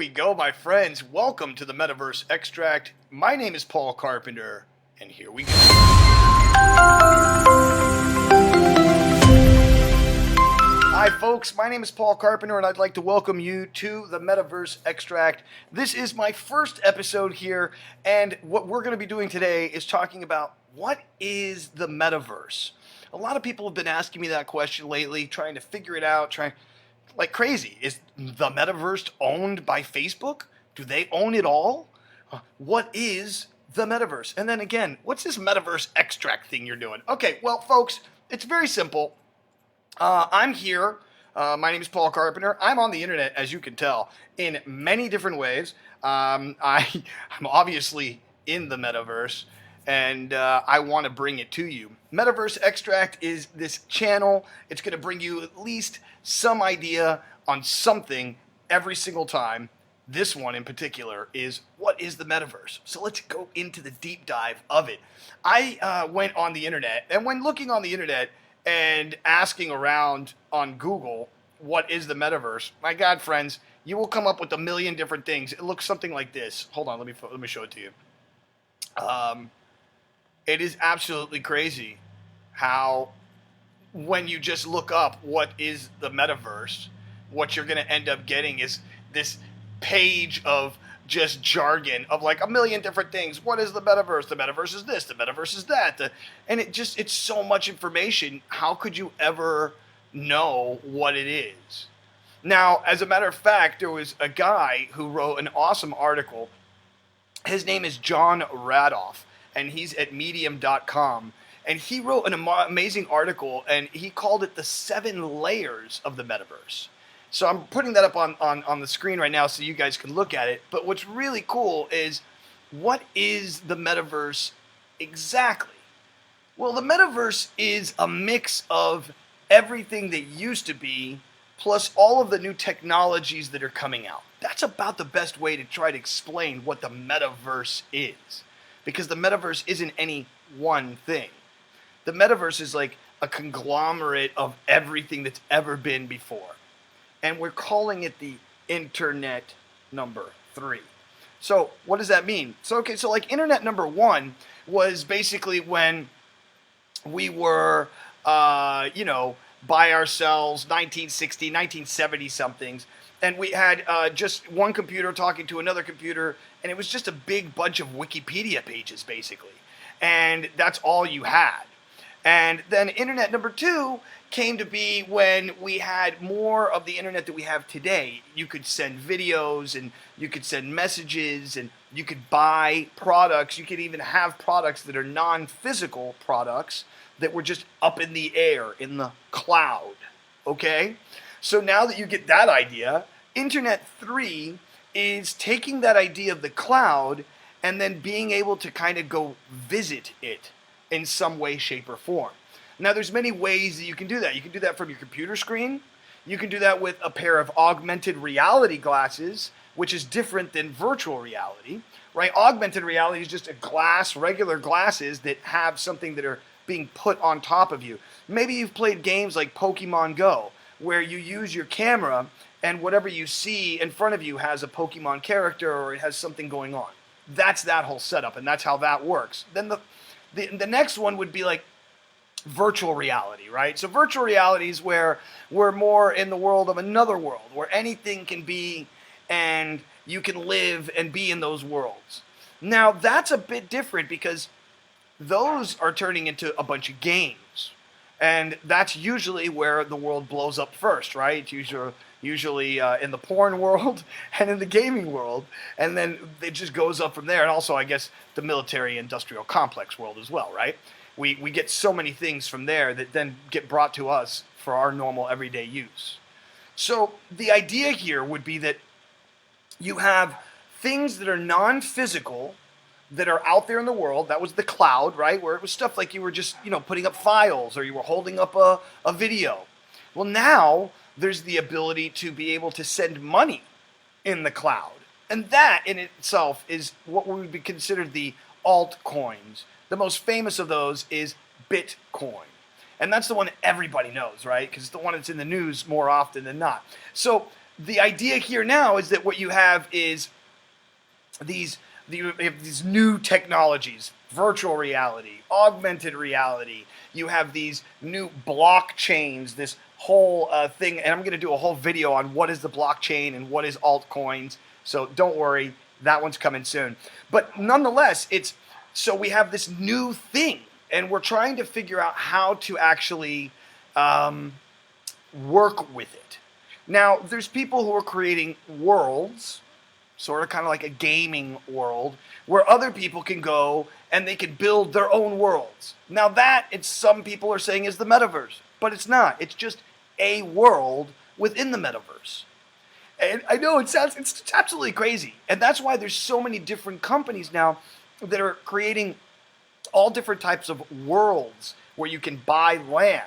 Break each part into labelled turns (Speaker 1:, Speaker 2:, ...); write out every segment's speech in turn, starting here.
Speaker 1: We go, my friends. Welcome to the Metaverse Extract. My name is Paul Carpenter, and here we go. Hi, folks. My name is Paul Carpenter, and I'd like to welcome you to the Metaverse Extract. This is my first episode here, and what we're going to be doing today is talking about what is the Metaverse. A lot of people have been asking me that question lately, trying to figure it out, like crazy. Is the Metaverse owned by Facebook? Do they own it all? What is the Metaverse? And then again, what's this Metaverse Extract thing you're doing? Okay, well, folks, it's very simple. I'm here. My name is Paul Carpenter. I'm on the internet, as you can tell, in many different ways. I'm obviously in the Metaverse, and I want to bring it to you. Metaverse Extract is this channel. It's going to bring you at least some idea on something every single time. This one in particular is, what is the Metaverse? So let's go into the deep dive of it. I went on the internet, and when looking on the internet and asking around on Google, what is the Metaverse? My God, friends, you will come up with a million different things. It looks something like this. Hold on, let me show it to you. It is absolutely crazy how when you just look up what is the Metaverse, what you're going to end up getting is this page of just jargon of like a million different things. What is the Metaverse? The Metaverse is this. The Metaverse is that. And it's so much information. How could you ever know what it is? Now, as a matter of fact, there was a guy who wrote an awesome article. His name is John Radoff, and he's at medium.com. And he wrote an amazing article, and he called it the 7 layers of the Metaverse. So I'm putting that up on the screen right now so you guys can look at it. But what's really cool is, what is the Metaverse exactly? Well, the Metaverse is a mix of everything that used to be, plus all of the new technologies that are coming out. That's about the best way to try to explain what the Metaverse is. Because the Metaverse isn't any one thing. The Metaverse is like a conglomerate of everything that's ever been before. And we're calling it the Internet number 3. So what does that mean? So like Internet number 1 was basically when we were, by ourselves, 1960, 1970 somethings. And we had just one computer talking to another computer, and it was just a big bunch of Wikipedia pages, basically. And that's all you had. And then Internet number 2 came to be when we had more of the internet that we have today. You could send videos, and you could send messages, and you could buy products. You could even have products that are non-physical products that were just up in the air, in the cloud. Okay? So now that you get that idea, Internet 3 is taking that idea of the cloud and then being able to kind of go visit it in some way, shape, or form. Now, there's many ways that you can do that. You can do that from your computer screen. You can do that with a pair of augmented reality glasses, which is different than virtual reality, right? Augmented reality is just regular glasses that have something that are being put on top of you. Maybe you've played games like Pokemon Go, where you use your camera and whatever you see in front of you has a Pokemon character or it has something going on. That's that whole setup, and that's how that works. Then the next one would be like virtual reality, right? So virtual reality is where we're more in the world of another world, where anything can be and you can live and be in those worlds. Now, that's a bit different because those are turning into a bunch of games. And that's usually where the world blows up first, right? It's usually in the porn world and in the gaming world, and then it just goes up from there. And also, I guess, the military-industrial complex world as well, right? We get so many things from there that then get brought to us for our normal everyday use. So the idea here would be that you have things that are non-physical that are out there in the world. That was the cloud, right? Where it was stuff like you were just, putting up files or you were holding up a video. Well, now there's the ability to be able to send money in the cloud. And that in itself is what would be considered the altcoins. The most famous of those is Bitcoin. And that's the one that everybody knows, right? Because it's the one that's in the news more often than not. So the idea here now is that what you have is these these new technologies, virtual reality, augmented reality. You have these new blockchains, this whole thing, and I'm going to do a whole video on what is the blockchain and what is altcoins. So don't worry, that one's coming soon. But nonetheless, so we have this new thing, and we're trying to figure out how to actually work with it. Now, there's people who are creating worlds, sort of kind of like a gaming world, where other people can go and they can build their own worlds. Now that, some people are saying, is the metaverse, but it's not. It's just a world within the metaverse. And I know it's absolutely crazy. And that's why there's so many different companies now that are creating all different types of worlds where you can buy land.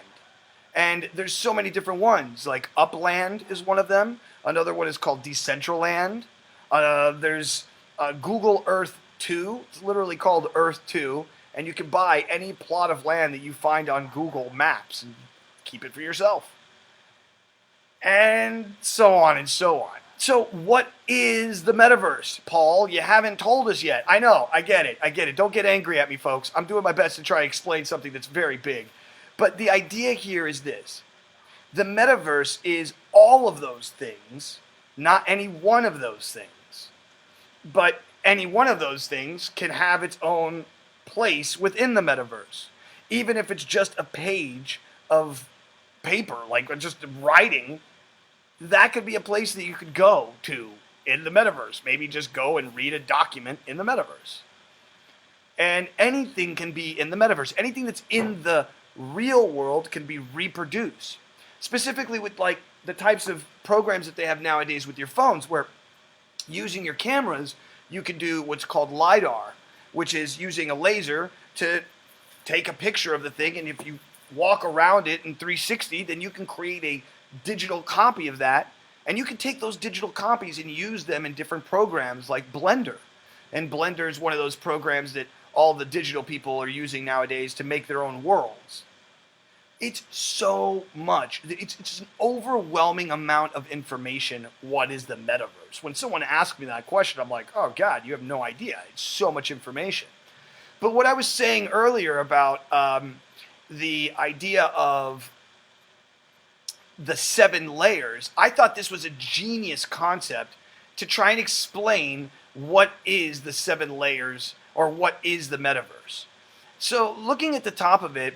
Speaker 1: And there's so many different ones, like Upland is one of them. Another one is called Decentraland. There's Google Earth 2. It's literally called Earth 2. And you can buy any plot of land that you find on Google Maps and keep it for yourself. And so on and so on. So what is the metaverse, Paul? You haven't told us yet. I know. I get it. Don't get angry at me, folks. I'm doing my best to try and explain something that's very big. But the idea here is this. The metaverse is all of those things, not any one of those things. But any one of those things can have its own place within the metaverse. Even if it's just a page of paper, like just writing, that could be a place that you could go to in the metaverse. Maybe just go and read a document in the metaverse. And anything can be in the metaverse. Anything that's in the real world can be reproduced. Specifically with like the types of programs that they have nowadays with your phones, where using your cameras, you can do what's called LiDAR, which is using a laser to take a picture of the thing, and if you walk around it in 360, then you can create a digital copy of that, and you can take those digital copies and use them in different programs like Blender. And Blender is one of those programs that all the digital people are using nowadays to make their own worlds. It's so much. It's an overwhelming amount of information. What is the metaverse? When someone asks me that question, I'm like, oh God, you have no idea. It's so much information. But what I was saying earlier about the idea of the 7 layers, I thought this was a genius concept to try and explain what is the 7 layers or what is the metaverse. So looking at the top of it,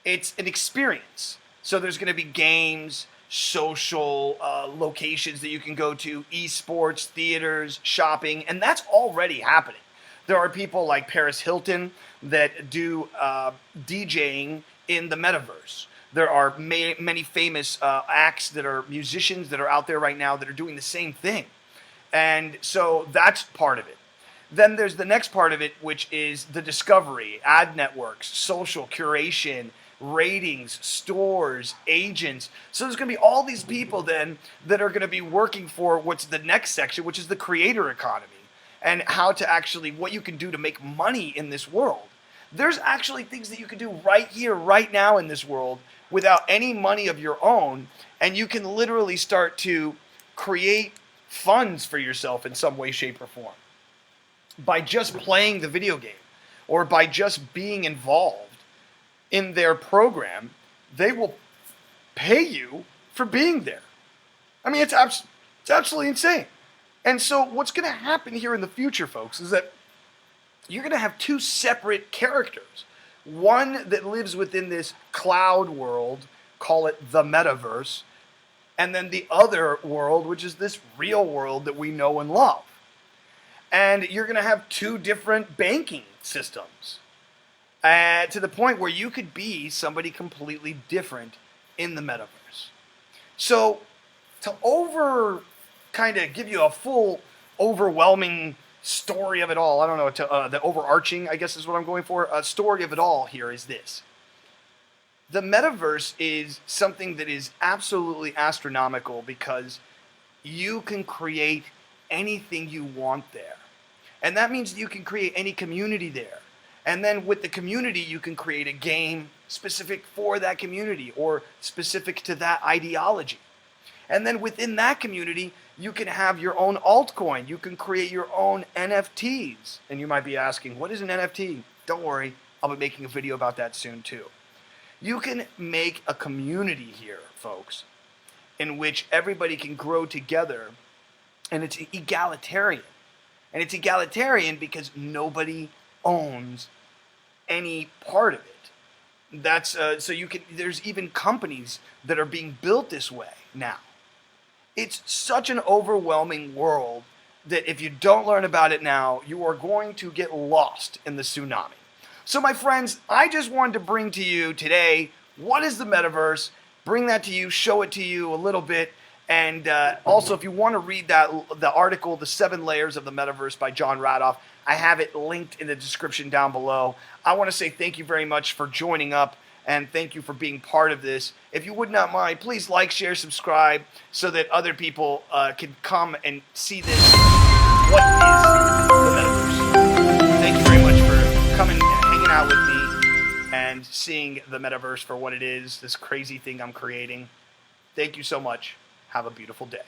Speaker 1: it's an experience. So there's going to be games, social locations that you can go to, esports, theaters, shopping, and that's already happening. There are people like Paris Hilton that do DJing in the metaverse. There are many famous acts that are musicians that are out there right now that are doing the same thing. And so that's part of it. Then there's the next part of it, which is the discovery, ad networks, social curation, ratings, stores, agents. So there's going to be all these people then that are going to be working for what's the next section, which is the creator economy, and how to actually, what you can do to make money in this world. There's actually things that you can do right here, right now in this world without any money of your own, and you can literally start to create funds for yourself in some way, shape, or form by just playing the video game or by just being involved in their program. They will pay you for being there. I mean, it's absolutely insane. And so what's going to happen here in the future, folks, is that you're going to have 2 separate characters. One that lives within this cloud world, call it the metaverse, and then the other world, which is this real world that we know and love. And you're going to have 2 different banking systems to the point where you could be somebody completely different in the metaverse. So to kind of give you a full overwhelming story of it all, I don't know, the overarching, I guess is what I'm going for, a story of it all here is this. The metaverse is something that is absolutely astronomical because you can create anything you want there. And that means you can create any community there. And then with the community, you can create a game specific for that community or specific to that ideology. And then within that community, you can have your own altcoin. You can create your own NFTs. And you might be asking, what is an NFT? Don't worry, I'll be making a video about that soon too. You can make a community here, folks, in which everybody can grow together, and it's egalitarian. And it's egalitarian because nobody owns any part of it. That's so you can. There's even companies that are being built this way now. It's such an overwhelming world that if you don't learn about it now, you are going to get lost in the tsunami. So my friends, I just wanted to bring to you today, what is the metaverse? Bring that to you, show it to you a little bit. And also, if you want to read the article, The 7 Layers of the Metaverse by John Radoff, I have it linked in the description down below. I want to say thank you very much for joining up, and thank you for being part of this. If you would not mind, please like, share, subscribe, so that other people can come and see this. What is the metaverse? Thank you very much for coming and hanging out with me and seeing the metaverse for what it is, this crazy thing I'm creating. Thank you so much. Have a beautiful day.